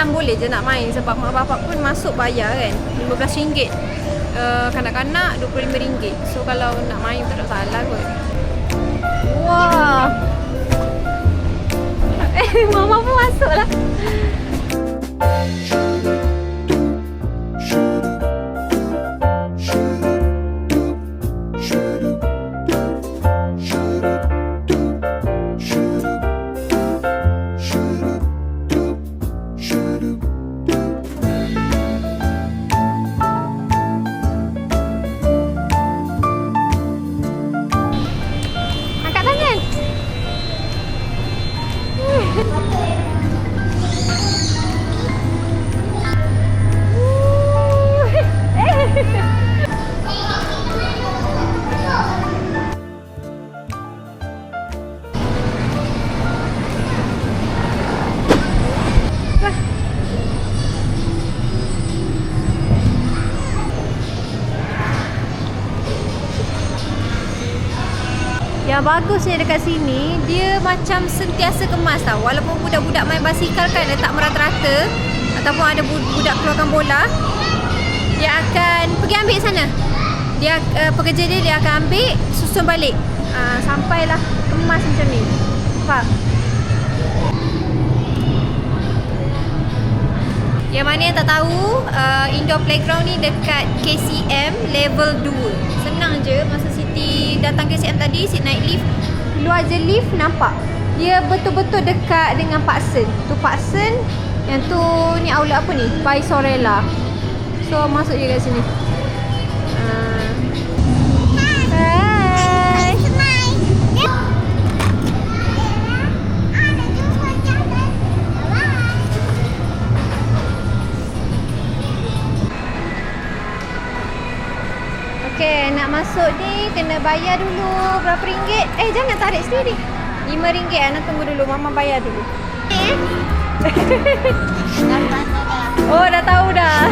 Kadang-kadang boleh je nak main sebab mak bapak pun masuk bayar kan, RM15. Kanak-kanak RM25. So kalau nak main tak ada salah kot. Wah. Mama pun masuk lah. Yang bagusnya dekat sini, dia macam sentiasa kemas tau. Walaupun budak-budak main basikal kan letak merata-rata, ataupun ada budak keluarkan bola, dia akan pergi ambil sana. Dia pekerja dia akan ambil, susun balik. Sampailah kemas macam ni. Nampak? Yang mana yang tak tahu, indoor playground ni dekat KCM level 2. Senang je, masa Siti datang KCM tadi, Siti naik lift, keluar je lift nampak. Dia betul-betul dekat dengan Pak Sen. Tu Pak Sen, yang tu ni outlet apa ni? By Sorella. So masuk je kat sini. Okay, nak masuk ni kena bayar dulu berapa ringgit? Jangan tarik sendiri. RM5. Ana tunggu dulu, mama bayar dulu. Oh, dah tahu dah.